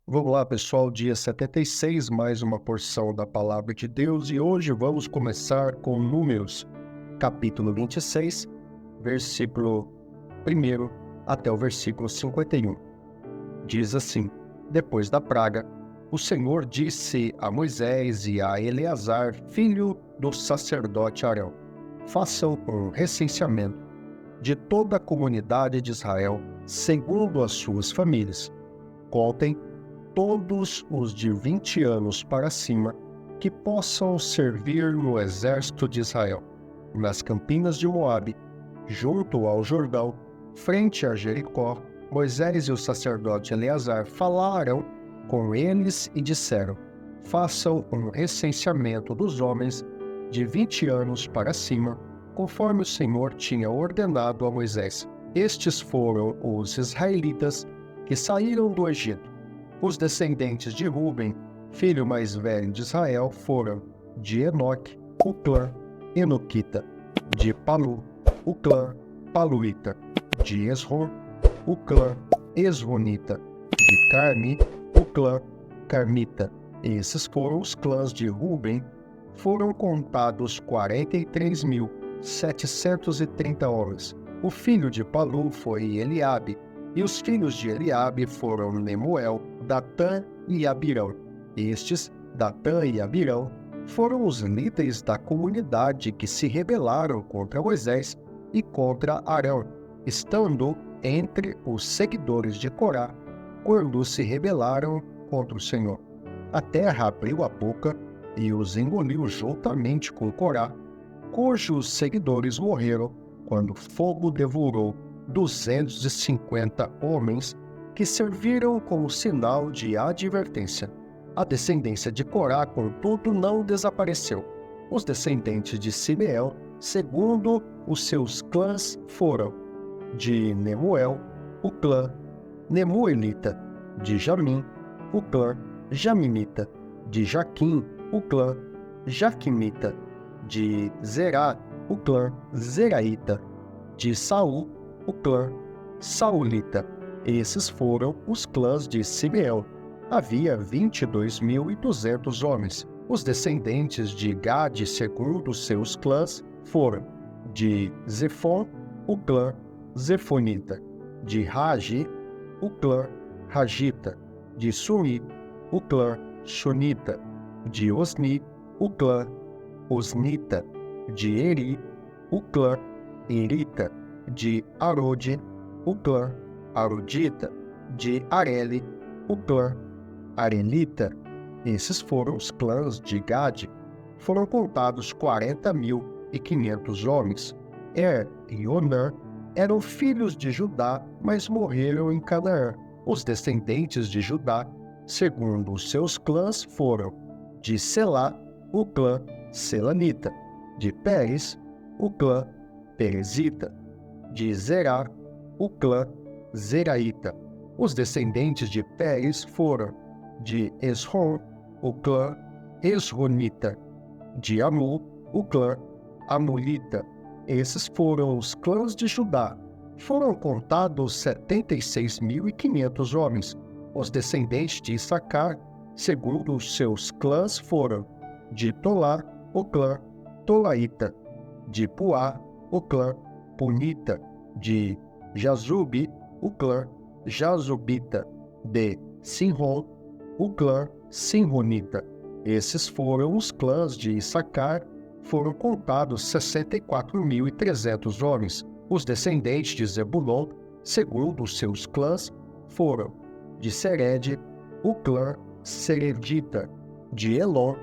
Vamos lá, pessoal, dia 76, mais uma porção da Palavra de Deus, e hoje vamos começar com Números, capítulo 26, versículo 1 até o versículo 51. Diz assim: Depois da praga, o Senhor disse a Moisés e a Eleazar, filho do sacerdote Arão: façam um recenseamento de toda a comunidade de Israel, segundo as suas famílias. Contem todos os de 20 anos para cima que possam servir no exército de Israel, nas campinas de Moabe, junto ao Jordão, frente a Jericó. Moisés e o sacerdote Eleazar falaram com eles e disseram: façam um recenseamento dos homens de 20 anos para cima, conforme o Senhor tinha ordenado a Moisés. Estes foram os israelitas que saíram do Egito. Os descendentes de Ruben, filho mais velho de Israel, foram de Enoque, o clã Enoquita; de Palu, o clã Paluíta; de Esrom, o clã Esronita; de Carmi, o clã Carmita. Esses foram os clãs de Ruben. Foram contados 43.730 homens. O filho de Palu foi Eliabe, e os filhos de Eliabe foram Nemuel, Datã e Abirão. Estes, Datã e Abirão, foram os líderes da comunidade que se rebelaram contra Moisés e contra Arão, estando entre os seguidores de Corá, quando se rebelaram contra o Senhor. A terra abriu a boca e os engoliu juntamente com Corá, cujos seguidores morreram quando fogo devorou 250 homens que serviram como sinal de advertência. A descendência de Corá, contudo, não desapareceu. Os descendentes de Simeão, segundo os seus clãs, foram de Nemuel, o clã Nemuelita; de Jamim, o clã Jaminita; de Jaquim, o clã Jaquimita; de Zerá, o clã Zeraíta; de Saul, o clã Saulita. Esses foram os clãs de Simeão. Havia 22.200 homens. Os descendentes de Gade, segundo seus clãs, foram de Zefon, o clã Zefonita; de Ragi, o clã Ragita; de Suni, o clã Shunita; de Osni, o clã Osnita; de Eri, o clã Erita; de Arode, o clã Arodita; de Areli, o clã Arelita. Esses foram os clãs de Gade. Foram contados 40.500 homens. E Onã eram filhos de Judá, mas morreram em Canaã. Os descendentes de Judá, segundo os seus clãs, foram de Selá, o clã Selanita; de Pérez, o clã Perezita; de Zerá, o clã Zeraíta. Os descendentes de Pérez foram de Esrom, o clã Esronita; de Amu, o clã Amulita. Esses foram os clãs de Judá. Foram contados 76.500 homens. Os descendentes de Issacar, segundo os seus clãs, foram de Tolá, o clã Tolaíta; de Puá, o clã Punita; de Jazube, o clã Jazubita; de Sinrom, o clã Sinronita. Esses foram os clãs de Issacar. Foram contados 64.300 homens. Os descendentes de Zebulon, segundo os seus clãs, foram de Sered, o clã Seredita; de Elon,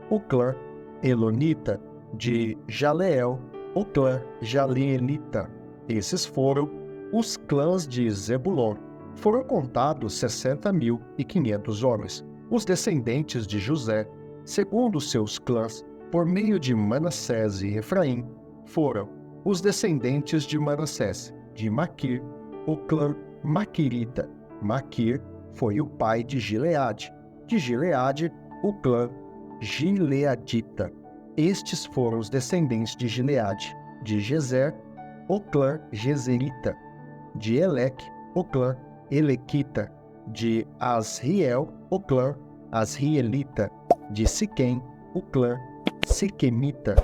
o clã Elonita; de Jaleel, o clã Jaleelita. Esses foram os clãs de Zebulon. Foram contados 60.500 homens. Os descendentes de José, segundo os seus clãs, por meio de Manassés e Efraim, foram os descendentes de Manassés, de Maquir, o clã Maquirita. Maquir foi o pai de Gileade; de Gileade, o clã Gileadita. Estes foram os descendentes de Gileade; de Gezer, o clã Gezerita; de Eleque, o clã Elequita; De Asriel, o clã asrielita. De Siquém, o clã siquemita.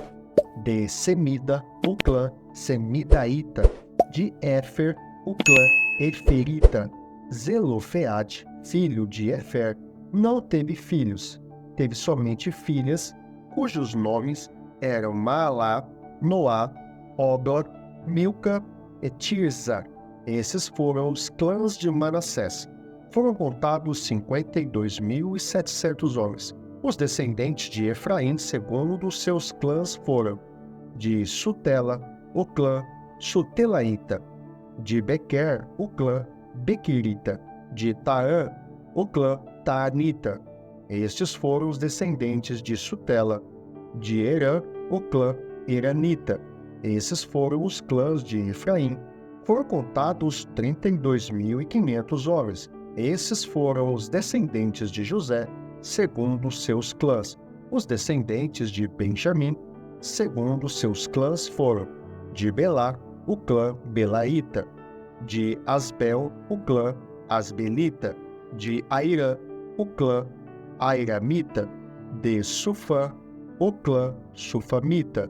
De Semida, o clã semidaíta. De Éfer, o clã eferita. Zelofeade, filho de Éfer, não teve filhos, teve somente filhas, cujos nomes eram Maalá, Noá, Odor, Milca e Tirza. Esses foram os clãs de Manassés. Foram contados 52.700 homens. Os descendentes de Efraim, segundo os seus clãs, foram de Sutela, o clã Sutelaíta. De Bequer, o clã Bequerita. De Taã, o clã Taanita. Estes foram os descendentes de Sutela. De Herã, o clã Eranita. Esses foram os clãs de Efraim. Foram contados 32.500 homens. Esses foram os descendentes de José, segundo os seus clãs. Os descendentes de Benjamim, segundo os seus clãs, foram de Belá, o clã Belaíta. De Asbel, o clã Asbelita. De Airã, o clã Airamita. De Sufã, o clã Sufamita.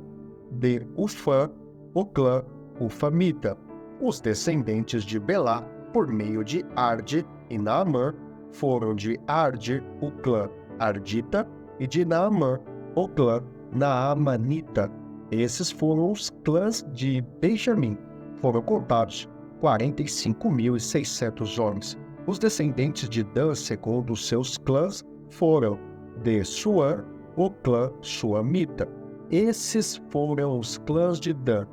De Ufã, o clã Ufamita. Os descendentes de Belá, por meio de Arde e Naamã, foram de Arde, o clã Ardita, e de Naamã, o clã Naamanita. Esses foram os clãs de Benjamim. Foram contados 45.600 homens. Os descendentes de Dan, segundo os seus clãs, foram de Suã, o clã Suamita. Esses foram os clãs de Dan.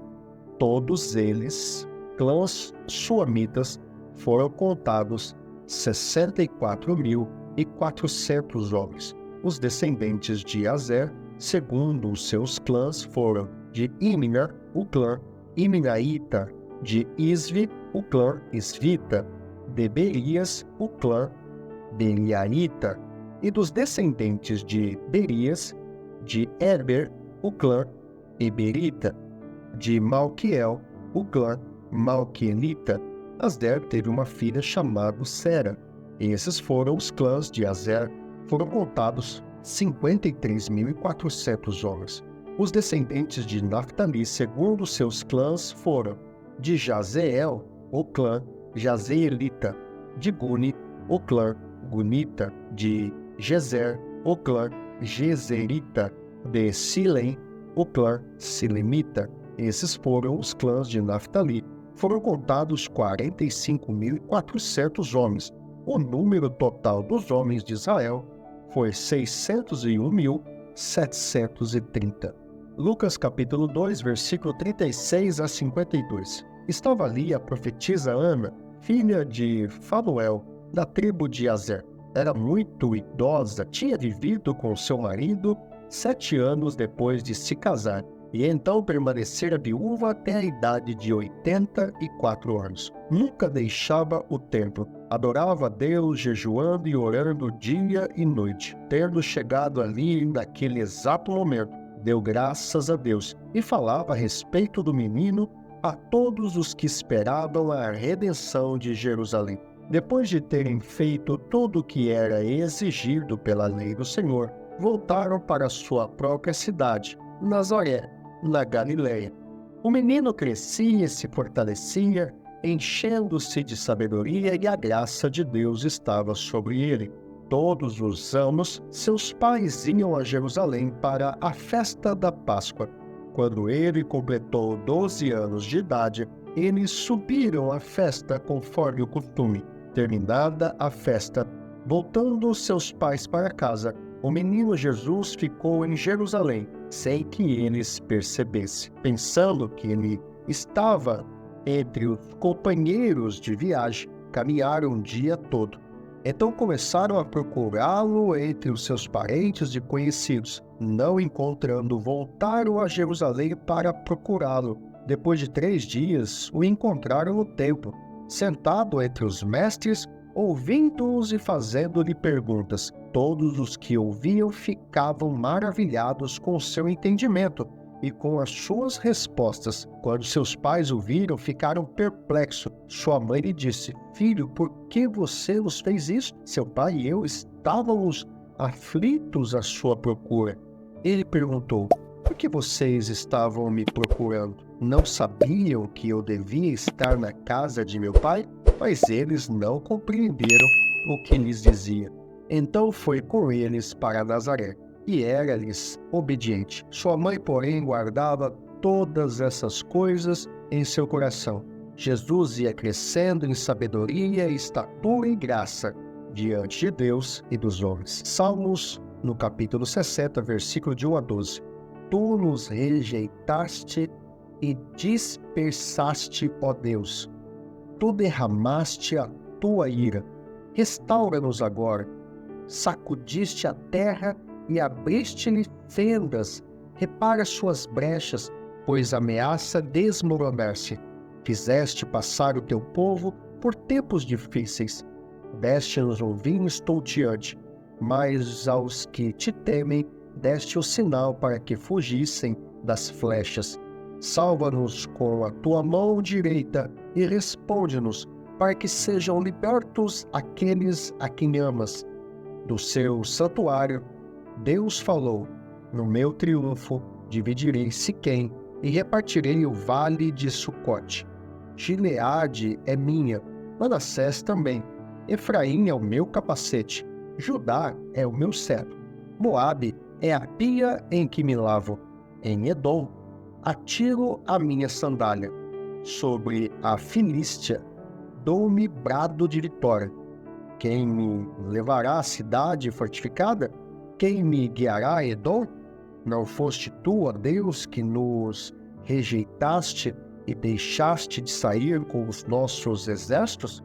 Todos eles, clãs suamitas, foram contados 64.400 homens. Os descendentes de Azer, segundo os seus clãs, foram de Imna, o clã Imnaíta. De Isvi, o clã Isvita. De Berias, o clã Beriaíta. E dos descendentes de Berias, de Eber, o clã Eberita. De Malquiel, o clã Malquielita. Asder teve uma filha chamada Sera. Esses foram os clãs de Azer. Foram contados 53.400 homens. Os descendentes de Naftali, segundo seus clãs, foram de Jazeel, o clã Jazeelita. De Guni, o clã Gunita. De Gezer, o clã Gezerita. De Silem, o clã Silemita. Esses foram os clãs de Naftali. Foram contados 45.400 homens. O número total dos homens de Israel foi 601.730. Lucas capítulo 2, versículo 36 a 52. Estava ali a profetisa Ana, filha de Fanuel, da tribo de Azer. Era muito idosa, tinha vivido com seu marido 7 anos depois de se casar, e então permanecera viúva até a idade de 84 anos. Nunca deixava o templo, adorava a Deus jejuando e orando dia e noite. Tendo chegado ali naquele exato momento, deu graças a Deus e falava a respeito do menino a todos os que esperavam a redenção de Jerusalém. Depois de terem feito tudo o que era exigido pela lei do Senhor, voltaram para sua própria cidade, Nazaré, na Galileia. O menino crescia e se fortalecia, enchendo-se de sabedoria, e a graça de Deus estava sobre ele. Todos os anos, seus pais iam a Jerusalém para a festa da Páscoa. Quando ele completou 12 anos de idade, eles subiram à festa conforme o costume. Terminada a festa, voltando seus pais para casa, o menino Jesus ficou em Jerusalém, sem que eles percebessem. Pensando que ele estava entre os companheiros de viagem, caminharam o dia todo. Então começaram a procurá-lo entre os seus parentes e conhecidos. Não encontrando, voltaram a Jerusalém para procurá-lo. Depois de 3 dias, o encontraram no templo, sentado entre os mestres, ouvindo-os e fazendo-lhe perguntas. Todos os que ouviam ficavam maravilhados com seu entendimento e com as suas respostas. Quando seus pais o viram, ficaram perplexos. Sua mãe lhe disse: Filho, por que você nos fez isso? Seu pai e eu estávamos aflitos à sua procura. Ele perguntou: Por que vocês estavam me procurando? Não sabiam que eu devia estar na casa de meu pai? Mas eles não compreenderam o que lhes dizia. Então foi com eles para Nazaré, e era-lhes obediente. Sua mãe, porém, guardava todas essas coisas em seu coração. Jesus ia crescendo em sabedoria, estatura e graça diante de Deus e dos homens. Salmos, no capítulo 60, versículo de 1 a 12. Tu nos rejeitaste e dispersaste, ó Deus. Tu derramaste a tua ira. Restaura-nos agora. Sacudiste a terra e abriste-lhe fendas. Repara suas brechas, pois ameaça desmoronar-se. Fizeste passar o teu povo por tempos difíceis. Deste-nos um vinho estonteante, mas aos que te temem deste o sinal para que fugissem das flechas. Salva-nos com a tua mão direita e responde-nos, para que sejam libertos aqueles a quem amas. Do seu santuário, Deus falou: No meu triunfo dividirei Siquém e repartirei o vale de Sucote. Gileade é minha, Manassés também. Efraim é o meu capacete, Judá é o meu cetro. Moabe é a pia em que me lavo. Em Edom atiro a minha sandália. Sobre a Filístia dou-me brado de vitória. Quem me levará à cidade fortificada? Quem me guiará a Edom? Não foste tu, ó Deus, que nos rejeitaste e deixaste de sair com os nossos exércitos?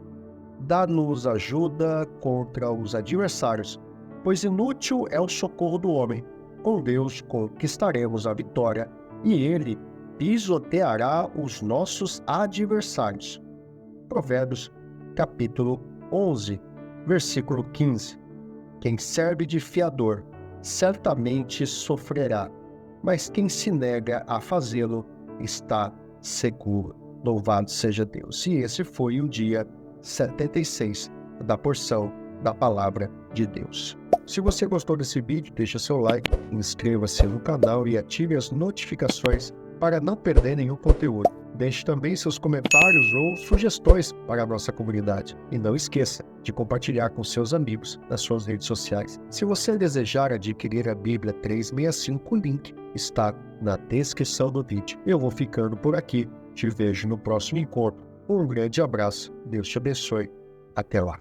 Dá-nos ajuda contra os adversários, pois inútil é o socorro do homem. Com Deus conquistaremos a vitória, e Ele pisoteará os nossos adversários. Provérbios, capítulo 11, versículo 15. Quem serve de fiador, certamente sofrerá, mas quem se nega a fazê-lo está seguro. Louvado seja Deus. E esse foi o dia 76 da porção da Palavra de Deus. Se você gostou desse vídeo, deixa seu like, inscreva-se no canal e ative as notificações para não perder nenhum conteúdo. Deixe também seus comentários ou sugestões para a nossa comunidade. E não esqueça de compartilhar com seus amigos nas suas redes sociais. Se você desejar adquirir a Bíblia 365, o link está na descrição do vídeo. Eu vou ficando por aqui. Te vejo no próximo encontro. Um grande abraço. Deus te abençoe. Até lá.